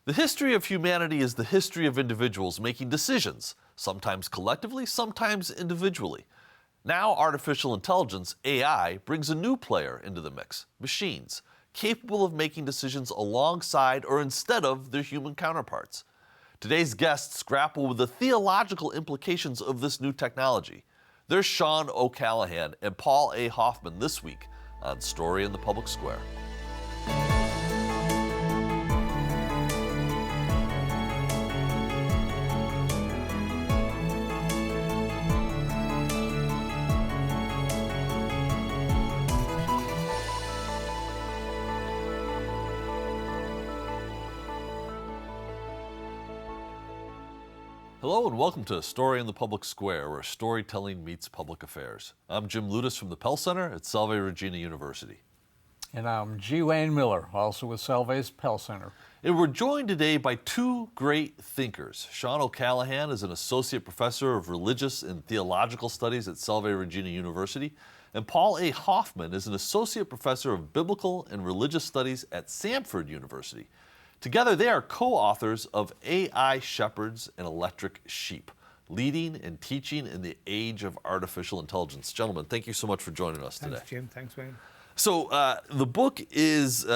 The history of humanity is the history of individuals making decisions, sometimes collectively, sometimes individually. Now artificial intelligence, AI, brings a new player into the mix, machines, capable of making decisions alongside or instead of their human counterparts. Today's guests grapple with the theological implications of this new technology. There's Sean O'Callaghan and Paul A. Hoffman this week on Story in the Public Square. Hello and welcome to Story in the Public Square, where storytelling meets public affairs. I'm Jim Ludis from the Pell Center at Salve Regina University. And I'm G. Wayne Miller, also with Salve's Pell Center. And we're joined today by two great thinkers. Sean O'Callaghan is an associate professor of religious and theological studies at Salve Regina University, and Paul A. Hoffman is an associate professor of biblical and religious studies at Samford University. Together, they are co-authors of AI Shepherds and Electric Sheep, Leading and Teaching in the Age of Artificial Intelligence. Gentlemen, thank you so much for joining us today. Thanks, Jim. Thanks, Wayne. So the book is,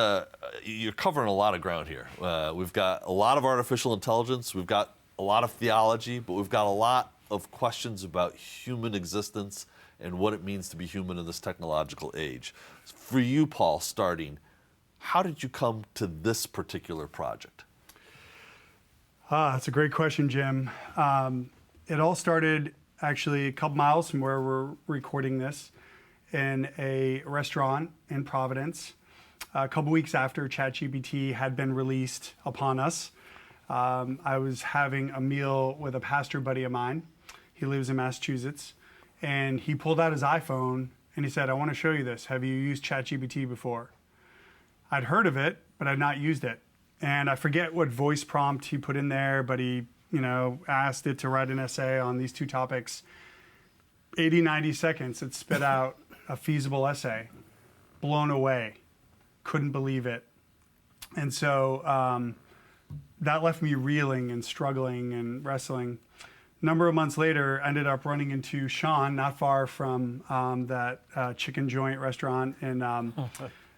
you're covering a lot of ground here. We've got a lot of artificial intelligence, we've got a lot of theology, but we've got a lot of questions about human existence and what it means to be human in this technological age. For you, Paul, starting, how did you come to this particular project? That's a great question, Jim. It all started actually a couple miles from where we're recording this in a restaurant in Providence. A couple weeks after ChatGPT had been released upon us, I was having a meal with a pastor buddy of mine. He lives in Massachusetts, and he pulled out his iPhone and he said, "I want to show you this. Have you used ChatGPT before?" I'd heard of it, but I'd not used it. And I forget what voice prompt he put in there, but he, asked it to write an essay on these two topics. 80, 90 seconds, it spit out a feasible essay. Blown away. Couldn't believe it. And so that left me reeling and struggling and wrestling. A number of months later, I ended up running into Sean, not far from that chicken joint restaurant in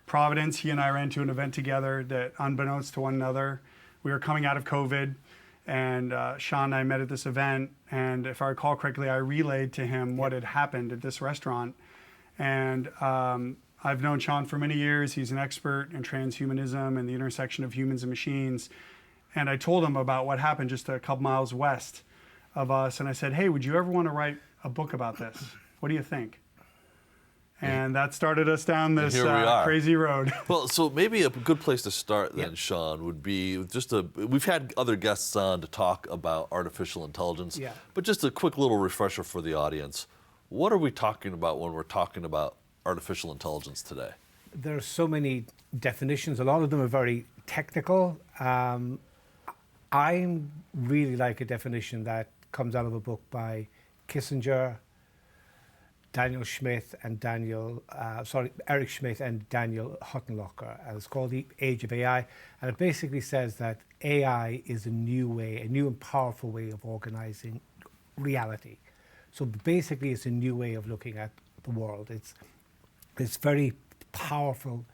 Providence. He and I ran to an event together that, unbeknownst to one another, we were coming out of COVID, and Sean and I met at this event, and if I recall correctly, I relayed to him what had happened at this restaurant. And I've known Sean for many years. He's an expert in transhumanism and the intersection of humans and machines. And I told him about what happened just a couple miles west of us, and I said, "Hey, would you ever want to write a book about this? What do you think?" And that started us down this crazy road. Well, so maybe a good place to start then, Sean, would be we've had other guests on to talk about artificial intelligence, but just a quick little refresher for the audience. What are we talking about when we're talking about artificial intelligence today? There are so many definitions. A lot of them are very technical. I really like a definition that comes out of a book by Kissinger, Eric Schmidt and Daniel Huttenlocher, and it's called The Age of AI. And it basically says that AI is a new and powerful way of organizing reality. So basically, it's a new way of looking at the world. It's very powerful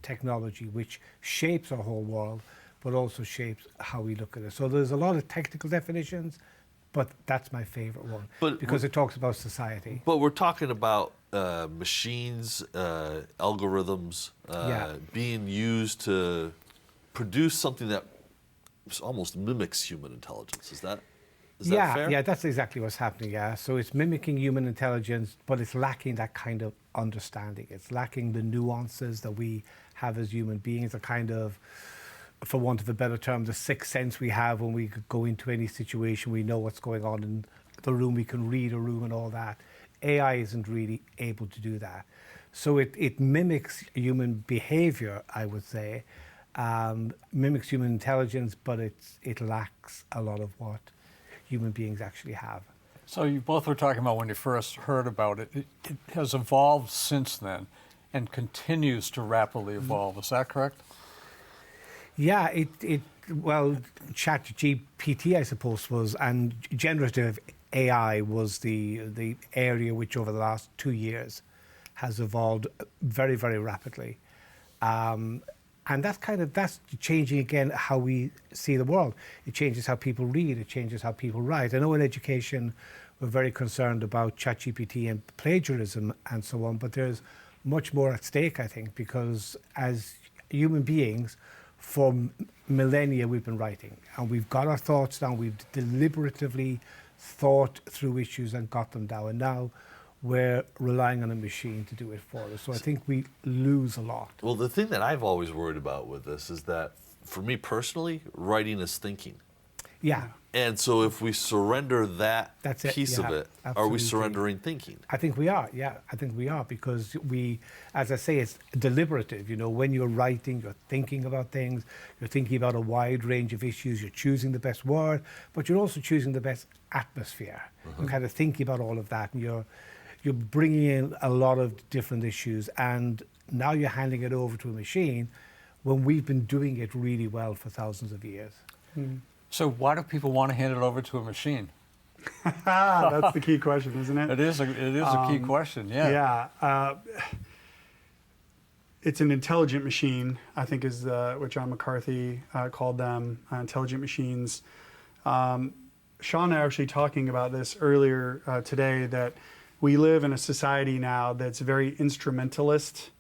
technology which shapes our whole world, but also shapes how we look at it. So there's a lot of technical definitions, but that's my favorite one because it talks about society. But we're talking about machines, algorithms being used to produce something that almost mimics human intelligence. Is that fair? Yeah, that's exactly what's happening, yeah. So it's mimicking human intelligence, but it's lacking that kind of understanding. It's lacking the nuances that we have as human beings, a kind of, for want of a better term, the sixth sense we have when we go into any situation. We know what's going on in the room, we can read a room and all that. AI isn't really able to do that. So it mimics human behavior, I would say, mimics human intelligence, but it lacks a lot of what human beings actually have. So you both were talking about when you first heard about it. It has evolved since then and continues to rapidly evolve. Is that correct? Yeah, well, ChatGPT, I suppose, was, and generative AI was the area which over the last 2 years has evolved very, very rapidly. And that's changing again how we see the world. It changes how people read, it changes how people write. I know in education we're very concerned about ChatGPT and plagiarism and so on, but there's much more at stake, I think, because as human beings, for millennia we've been writing, and we've got our thoughts down, we've deliberatively thought through issues and got them down, and now we're relying on a machine to do it for us. So I think we lose a lot. Well, the thing that I've always worried about with this is that, for me personally, writing is thinking. Yeah. And so if we surrender that That's it, piece of yeah, it, are absolutely. we surrendering thinking? I think we are, yeah. I think we are, because we, as I say, it's deliberative. You know, when you're writing, you're thinking about things, you're thinking about a wide range of issues, you're choosing the best word, but you're also choosing the best atmosphere. You're kind of thinking about all of that, and you're bringing in a lot of different issues, and now you're handing it over to a machine when we've been doing it really well for thousands of years. So why do people want to hand it over to a machine? That's the key question, isn't it? It is a key question, yeah. Yeah. It's an intelligent machine, I think is what John McCarthy called them, intelligent machines. Sean and I were actually talking about this earlier today, that we live in a society now that's very instrumentalist,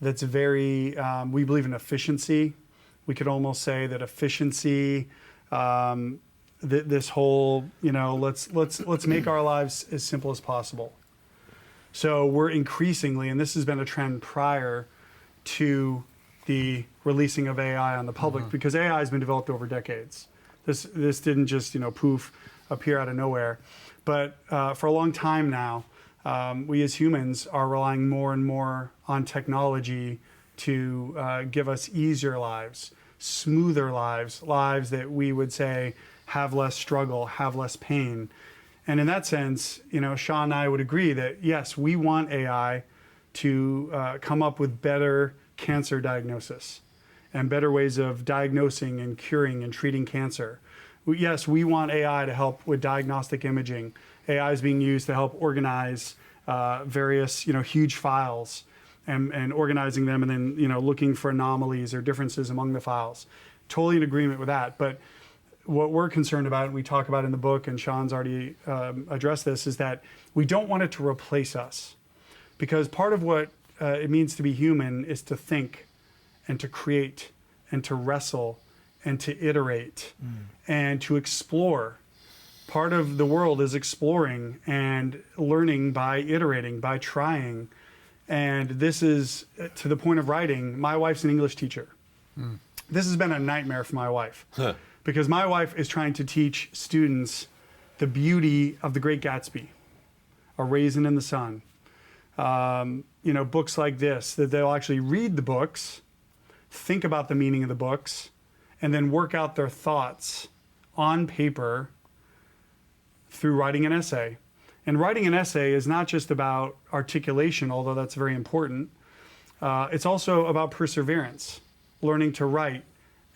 that's very, we believe in efficiency. We could almost say that efficiency, this whole, let's make our lives as simple as possible. So we're increasingly, and this has been a trend prior to the releasing of AI on the public, because AI has been developed over decades. This didn't just, poof, appear out of nowhere. But for a long time now, we as humans are relying more and more on technology to give us easier lives, smoother lives, lives that we would say have less struggle, have less pain. And in that sense, Sean and I would agree that, yes, we want AI to come up with better cancer diagnosis and better ways of diagnosing and curing and treating cancer. Yes, we want AI to help with diagnostic imaging. AI is being used to help organize various, huge files and organizing them, and then, looking for anomalies or differences among the files. Totally in agreement with that. But what we're concerned about, and we talk about in the book, and Sean's already addressed this, is that we don't want it to replace us. Because part of what it means to be human is to think and to create and to wrestle and to iterate and to explore. Part of the world is exploring and learning by iterating, by trying. And this is to the point of writing. My wife's an English teacher. This has been a nightmare for my wife because my wife is trying to teach students the beauty of The Great Gatsby, A Raisin in the Sun. Books like this, that they'll actually read the books, think about the meaning of the books, and then work out their thoughts on paper through writing an essay. And writing an essay is not just about articulation, although that's very important. It's also about perseverance, learning to write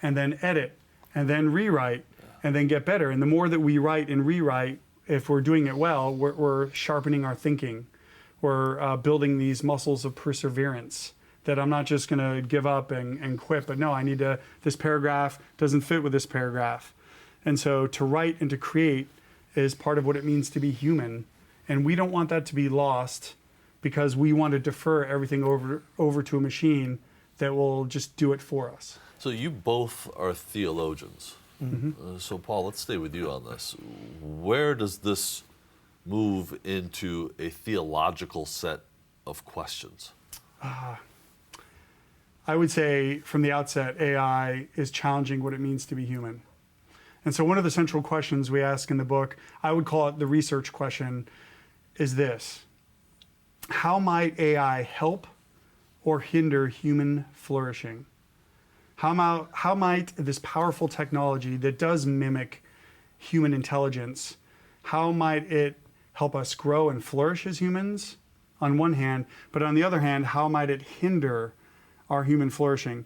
and then edit and then rewrite and then get better. And the more that we write and rewrite, if we're doing it well, we're sharpening our thinking. We're building these muscles of perseverance, that I'm not just going to give up and quit, but no, I need to, this paragraph doesn't fit with this paragraph. And so to write and to create is part of what it means to be human. And we don't want that to be lost because we want to defer everything over to a machine that will just do it for us. So you both are theologians. So Paul, let's stay with you on this. Where does this move into a theological set of questions? I would say from the outset, AI is challenging what it means to be human. And so one of the central questions we ask in the book, I would call it the research question, is this: how might AI help or hinder human flourishing? How might this powerful technology that does mimic human intelligence, how might it help us grow and flourish as humans on one hand, but on the other hand, how might it hinder our human flourishing?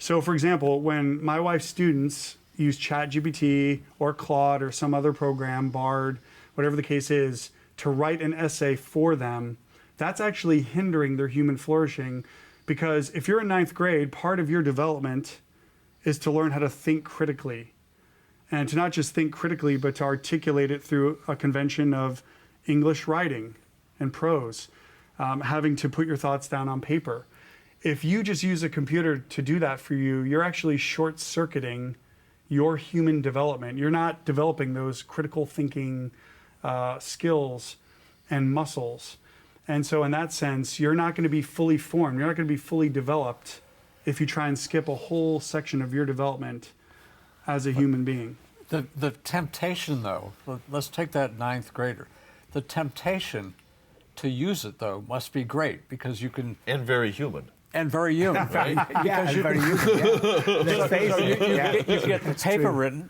So, for example, when my wife's students use ChatGPT or Claude or some other program, Bard, whatever the case is, to write an essay for them, that's actually hindering their human flourishing. Because if you're in ninth grade, part of your development is to learn how to think critically. And to not just think critically, but to articulate it through a convention of English writing and prose, having to put your thoughts down on paper. If you just use a computer to do that for you, you're actually short-circuiting your human development. You're not developing those critical thinking skills and muscles. And so in that sense, you're not going to be fully formed. You're not going to be fully developed if you try and skip a whole section of your development as a human being. The temptation, though, let's take that ninth grader. The temptation to use it, though, must be great because you can... And very human. And very human, right? Yeah, and very human, yeah. Let's face it. You get the paper written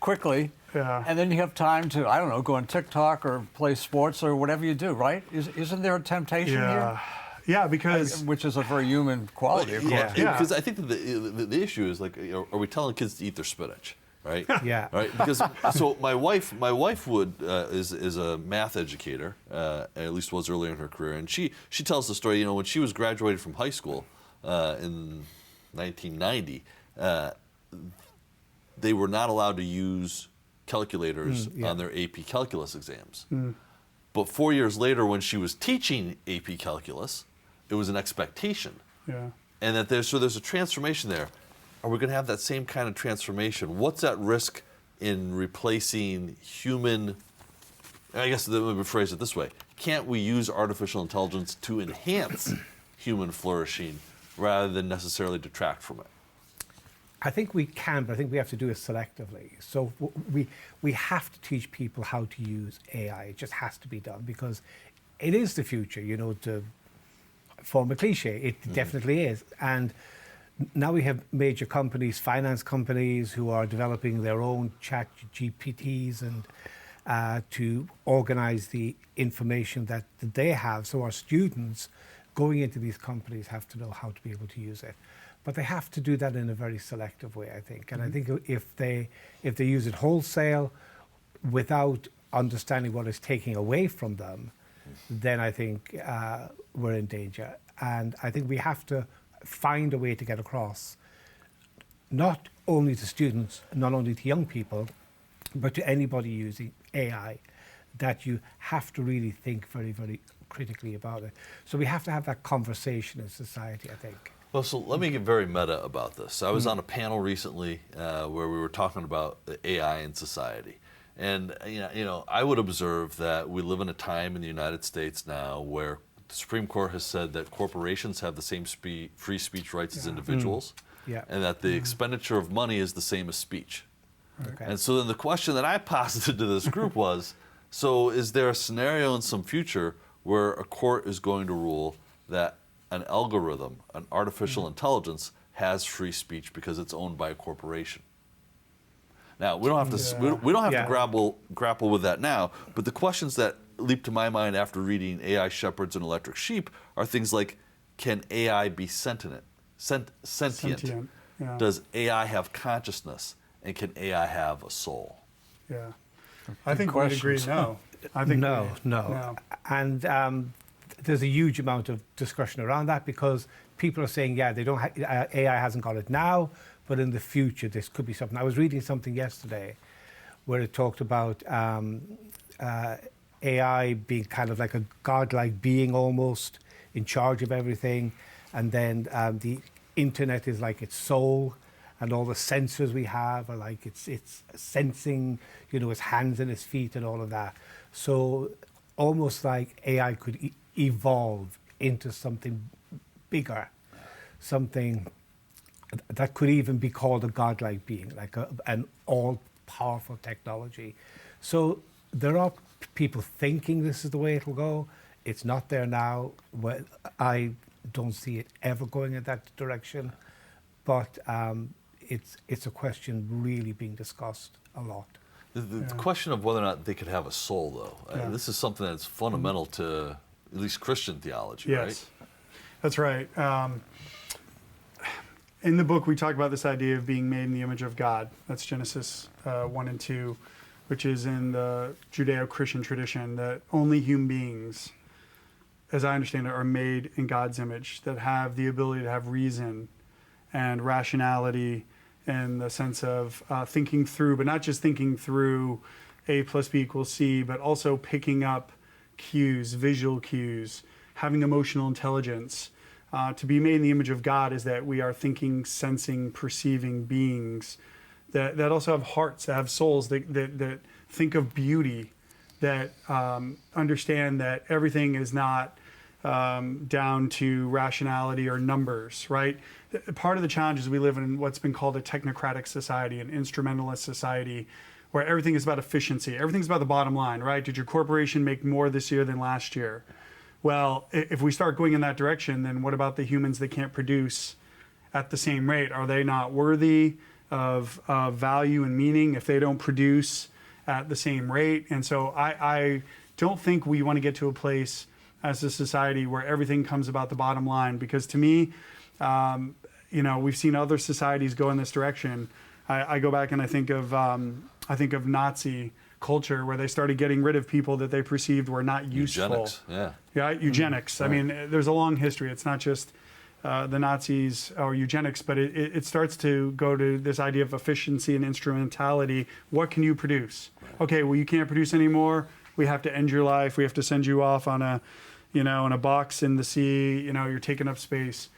quickly, and then you have time to, I don't know, go on TikTok or play sports or whatever you do, right? Isn't there a temptation here? Yeah, because... Which is a very human quality, of course. Yeah. Because I think that the issue is, like, are we telling kids to eat their spinach? Right. Yeah. Right. Because so my wife is a math educator, at least was earlier in her career, and she tells the story. You know, when she was graduated from high school in 1990, they were not allowed to use calculators on their AP Calculus exams. But 4 years later, when she was teaching AP Calculus, it was an expectation. Yeah. And that there's a transformation there. Are we going to have that same kind of transformation? What's at risk in replacing human? I guess let me rephrase it this way: can't we use artificial intelligence to enhance human flourishing rather than necessarily detract from it? I think we can, but I think we have to do it selectively. So we have to teach people how to use AI. It just has to be done because it is the future. You know, to form a cliche, it definitely is. And now we have major companies, finance companies, who are developing their own chat GPTs and to organize the information that they have. So our students going into these companies have to know how to be able to use it. But they have to do that in a very selective way, I think. And I think if they use it wholesale without understanding what it's taking away from them, then I think we're in danger. And I think we have to find a way to get across, not only to students, not only to young people, but to anybody using AI, that you have to really think very, very critically about it. So we have to have that conversation in society, I think. Well, so let me get very meta about this. I was on a panel recently where we were talking about the AI in society. And you know, I would observe that we live in a time in the United States now where the Supreme Court has said that corporations have the same free speech rights as individuals, and that the expenditure of money is the same as speech. Okay. And so then the question that I posited to this group was, so is there a scenario in some future where a court is going to rule that an algorithm, an artificial intelligence, has free speech because it's owned by a corporation? Now, we don't have to we don't have to grapple with that now, but the questions that leap to my mind after reading AI Shepherds and Electric Sheep are things like, can AI be sentient? Yeah. Does AI have consciousness? And can AI have a soul? Yeah. I think we'd agree no. I think No. And there's a huge amount of discussion around that because people are saying, yeah, they don't AI hasn't got it now, but in the future this could be something. I was reading something yesterday where it talked about AI being kind of like a godlike being almost in charge of everything, and then the internet is like its soul, and all the sensors we have are like it's sensing, you know, its hands and its feet and all of that. So almost like AI could evolve into something bigger, something that could even be called a godlike being, like an all-powerful technology. So there are people thinking this is the way it will go. It's not there now. Well, I don't see it ever going in that direction, but it's a question really being discussed a lot. The question of whether or not they could have a soul, though, this is something that's fundamental to at least Christian theology, right? That's right. In the book, we talk about this idea of being made in the image of God. That's Genesis 1 and 2, which is in the Judeo-Christian tradition, that only human beings, as I understand it, are made in God's image, that have the ability to have reason and rationality in the sense of thinking through, but not just thinking through A plus B equals C, but also picking up cues, visual cues, having emotional intelligence. To be made in the image of God is that we are thinking, sensing, perceiving beings that also have hearts, that have souls, that think of beauty, that understand that everything is not down to rationality or numbers, right? Part of the challenge is we live in what's been called a technocratic society, an instrumentalist society, where everything is about efficiency. Everything's about the bottom line, right? Did your corporation make more this year than last year? Well, if we start going in that direction, then what about the humans that can't produce at the same rate? Are they not worthy of value and meaning if they don't produce at the same rate? And so I don't think we want to get to a place as a society where everything comes about the bottom line, because to me, we've seen other societies go in this direction. I go back and I think of Nazi culture, where they started getting rid of people that they perceived were not useful. Eugenics, Yeah, eugenics. Right. I mean, there's a long history. It's not just the Nazis or eugenics, but it starts to go to this idea of efficiency and instrumentality. What can you produce? Right. Okay, well, you can't produce anymore. We have to end your life. We have to send you off on in a box in the sea. You're taking up space.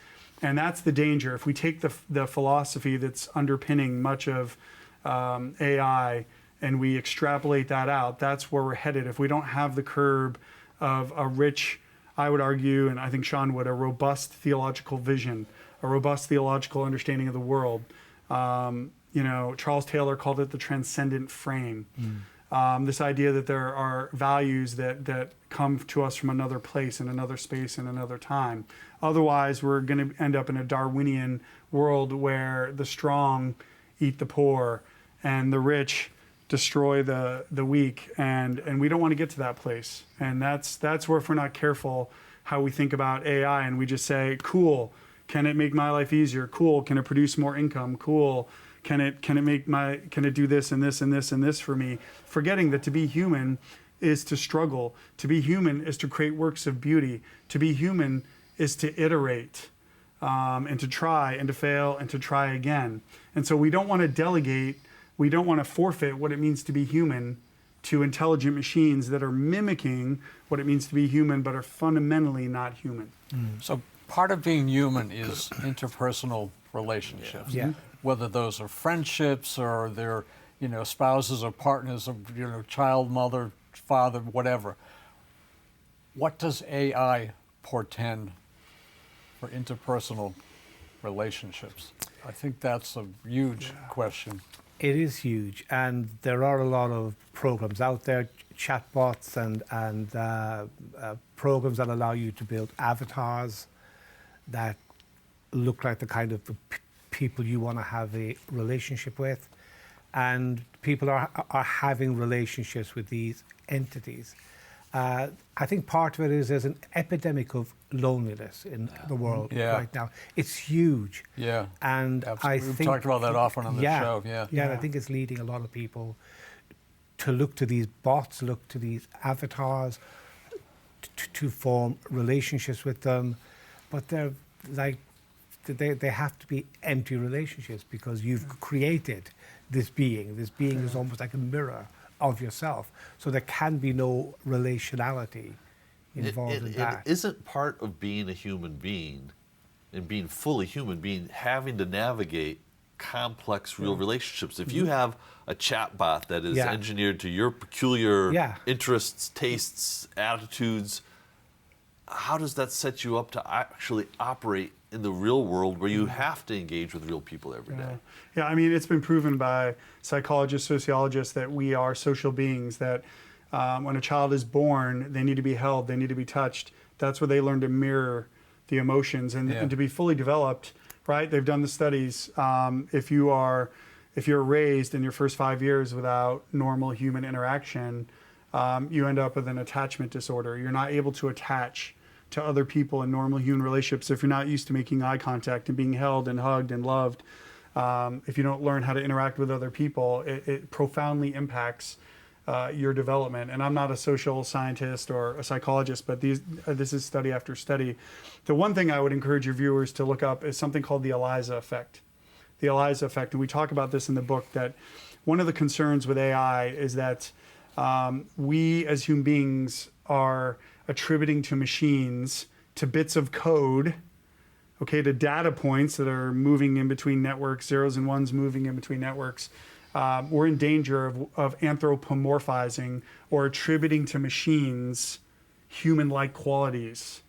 And that's the danger. If we take the philosophy that's underpinning much of AI and we extrapolate that out, that's where we're headed. If we don't have the curb of a rich, I would argue, and I think Sean would, a robust theological vision, a robust theological understanding of the world. Charles Taylor called it the transcendent frame. This idea that there are values that come to us from another place and another space and another time. Otherwise, we're going to end up in a Darwinian world where the strong eat the poor and the rich destroy the weak, and we don't want to get to that place. And that's where, if we're not careful how we think about AI and we just say, cool, can it make my life easier? Cool, can it produce more income? Cool, can it do this and this and this and this for me? Forgetting that to be human is to struggle. To be human is to create works of beauty. To be human is to iterate and to try and to fail and to try again. And so we don't want to delegate. We don't want to forfeit what it means to be human to intelligent machines that are mimicking what it means to be human, but are fundamentally not human. So part of being human is interpersonal relationships. Yeah. Whether those are friendships or they're, spouses or partners of, child, mother, father, whatever. What does AI portend for interpersonal relationships? I think that's a huge question. It is huge, and there are a lot of programs out there, chatbots and programs that allow you to build avatars that look like the kind of people you want to have a relationship with, and people are having relationships with these entities. I think part of it is there's an epidemic of loneliness in the world right now. It's huge. Yeah. And absolutely. I We've think talked about that often on the show. Yeah, I think it's leading a lot of people to look to these bots, look to these avatars, to form relationships with them. But they're like, they have to be empty relationships, because you've created this being. This being is almost like a mirror of yourself. So there can be no relationality involved in that. It isn't part of being a human being and being fully human being, having to navigate complex real relationships. If you have a chatbot that is engineered to your peculiar interests, tastes, attitudes, how does that set you up to actually operate in the real world where you have to engage with real people every day? Yeah, I mean, it's been proven by psychologists, sociologists, that we are social beings, that when a child is born, they need to be held, they need to be touched. That's where they learn to mirror the emotions and to be fully developed, right? They've done the studies. If you're raised in your first 5 years without normal human interaction, you end up with an attachment disorder. You're not able to attach to other people in normal human relationships if you're not used to making eye contact and being held and hugged and loved. If you don't learn how to interact with other people, it profoundly impacts your development. And I'm not a social scientist or a psychologist, but this is study after study. The one thing I would encourage your viewers to look up is something called the ELIZA effect. The ELIZA effect, and we talk about this in the book, that one of the concerns with AI is that we as human beings are attributing to machines, to bits of code, okay, to data points that are moving in between networks, zeros and ones moving in between networks. We're in danger of anthropomorphizing or attributing to machines human-like qualities.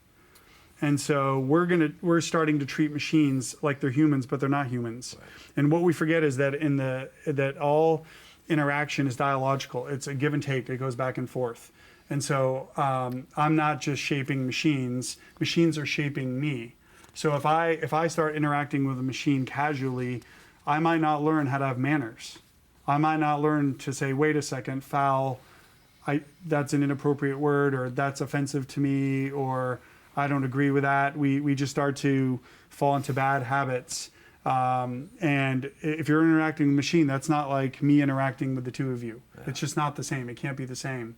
And so we're starting to treat machines like they're humans, but they're not humans. Right. And what we forget is that that all interaction is dialogical. It's a give and take. It goes back and forth. And so I'm not just shaping machines. Machines are shaping me. So if I start interacting with a machine casually, I might not learn how to have manners. I might not learn to say, wait a second, foul, that's an inappropriate word, or that's offensive to me, or I don't agree with that. We just start to fall into bad habits. And if you're interacting with a machine, that's not like me interacting with the two of you. Yeah. It's just not the same. It can't be the same.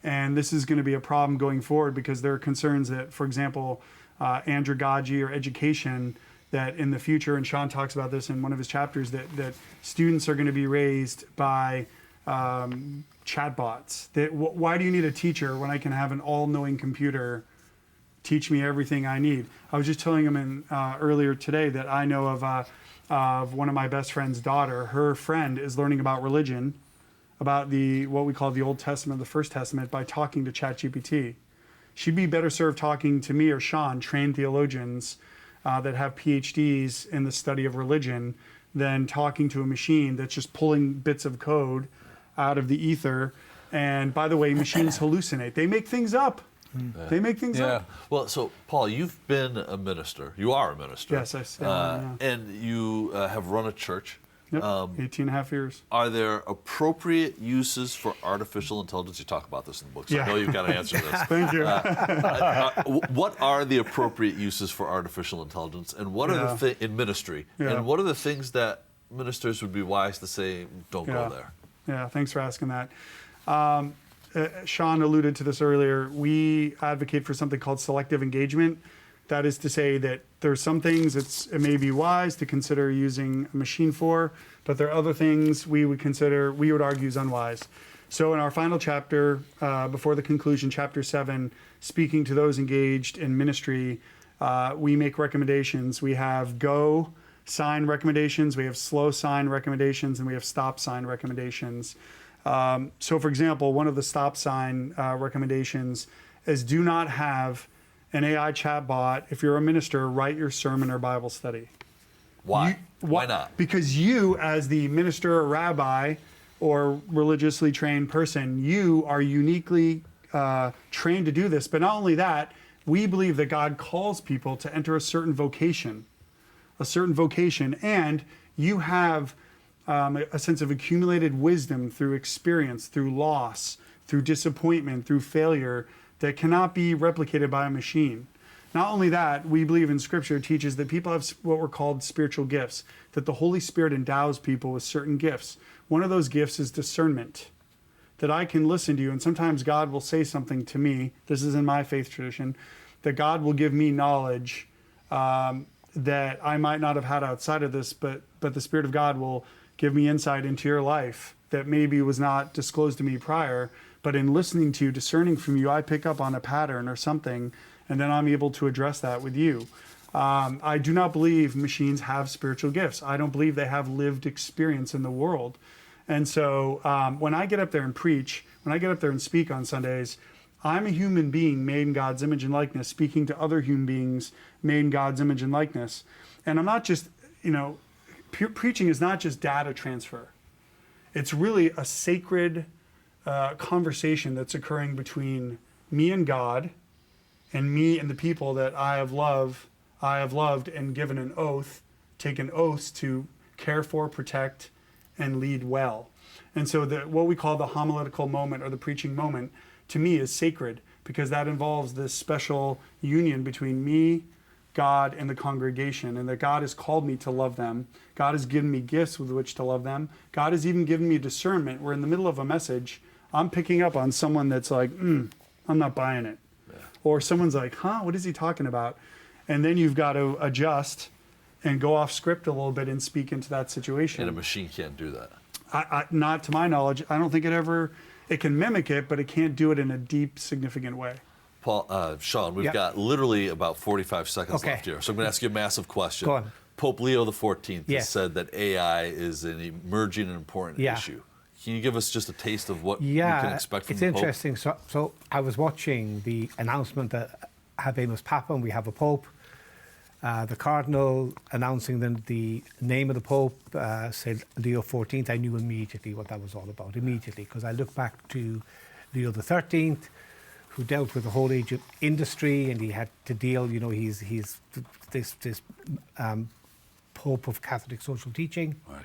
And this is going to be a problem going forward because there are concerns that, for example, andragogy or education, that in the future, and Sean talks about this in one of his chapters, that students are going to be raised by chatbots. Why do you need a teacher when I can have an all-knowing computer teach me everything I need? I was just telling him earlier today that I know of one of my best friend's daughter. Her friend is learning about religion, about what we call the Old Testament, the First Testament, by talking to ChatGPT. She'd be better served talking to me or Sean, trained theologians that have Ph.D s in the study of religion, than talking to a machine that's just pulling bits of code out of the ether. And by the way, machines hallucinate. They make things up. Yeah. They make things up. Well, so Paul, you've been a minister. You are a minister. Yes, I am. And you have run a church. Yep, 18 and a half years. Are there appropriate uses for artificial intelligence? You talk about this in the book, so I know you've got to answer this. Thank you. What are the appropriate uses for artificial intelligence, and what are the in ministry, and what are the things that ministers would be wise to say, don't go there? Yeah, thanks for asking that. Sean alluded to this earlier. We advocate for something called selective engagement. That is to say that there's some things it may be wise to consider using a machine for, but there are other things we would argue is unwise. So in our final chapter, before the conclusion, chapter 7, speaking to those engaged in ministry, we make recommendations. We have go sign recommendations, we have slow sign recommendations, and we have stop sign recommendations. So for example, one of the stop sign recommendations is do not have an AI chatbot, if you're a minister, write your sermon or Bible study. Why? Why not? Because you, as the minister or rabbi or religiously trained person, you are uniquely trained to do this. But not only that, we believe that God calls people to enter a certain vocation, and you have a sense of accumulated wisdom through experience, through loss, through disappointment, through failure, that cannot be replicated by a machine. Not only that, we believe in Scripture teaches that people have what were called spiritual gifts, that the Holy Spirit endows people with certain gifts. One of those gifts is discernment, that I can listen to you, and sometimes God will say something to me, this is in my faith tradition, that God will give me knowledge that I might not have had outside of this, but the Spirit of God will give me insight into your life that maybe was not disclosed to me prior. But in listening to you, discerning from you, I pick up on a pattern or something, and then I'm able to address that with you. I do not believe machines have spiritual gifts. I don't believe they have lived experience in the world. And so when I get up there and preach, when I get up there and speak on Sundays, I'm a human being made in God's image and likeness, speaking to other human beings made in God's image and likeness. And I'm not just, preaching is not just data transfer. It's really a sacred conversation that's occurring between me and God, and me and the people that I have loved and given an oath, taken oaths to care for, protect, and lead well. And so what we call the homiletical moment or the preaching moment, to me, is sacred, because that involves this special union between me, God, and the congregation, and that God has called me to love them. God has given me gifts with which to love them. God has even given me discernment where in the middle of a message, I'm picking up on someone that's like, I'm not buying it. Yeah. Or someone's like, what is he talking about? And then you've got to adjust and go off script a little bit and speak into that situation. And a machine can't do that. Not to my knowledge. I don't think it can mimic it, but it can't do it in a deep, significant way. Sean, we've got literally about 45 seconds left here. So I'm going to ask you a massive question. Go on. Pope Leo XIV has said that AI is an emerging and important issue. Can you give us just a taste of what we can expect from the Pope? It's interesting. So I was watching the announcement that Habemus Papam, we have a Pope. The Cardinal announcing the name of the Pope said Leo XIV. I knew immediately what that was all about, because I look back to Leo XIII, who dealt with the whole age of industry, and he had to deal, he's this Pope of Catholic social teaching, right,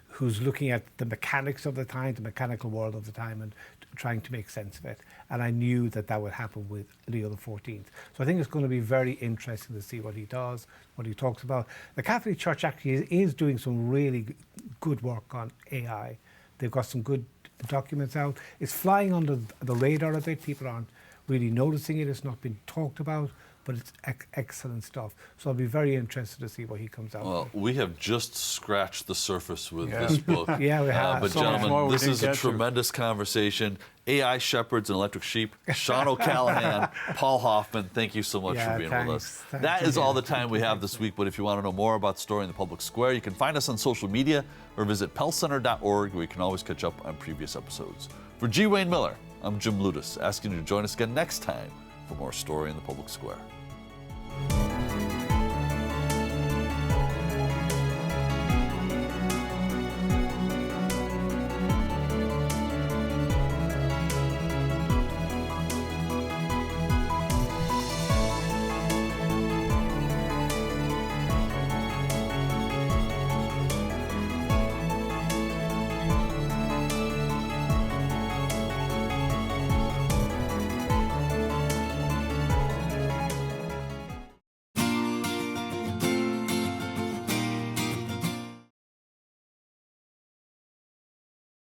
who's looking at the mechanics of the time, the mechanical world of the time, and trying to make sense of it. And I knew that would happen with Leo XIV. So I think it's going to be very interesting to see what he does, what he talks about. The Catholic Church actually is doing some really good work on AI. They've got some good documents out. It's flying under the radar a bit. People aren't really noticing it. It's not been talked about, but it's excellent stuff. So I'll be very interested to see what he comes out with. Well, we have just scratched the surface with this book. Yeah, we have. But So much more gentlemen, we this didn't is a get to. tremendous conversation. AI shepherds and electric sheep. Sean O'Callaghan, Paul Hoffman, thank you so much for being with us. That is all the time we have this week, but if you want to know more about Story in the Public Square, you can find us on social media or visit pellcenter.org, where you can always catch up on previous episodes. For G. Wayne Miller, I'm Jim Ludus, asking you to join us again next time for more Story in the Public Square.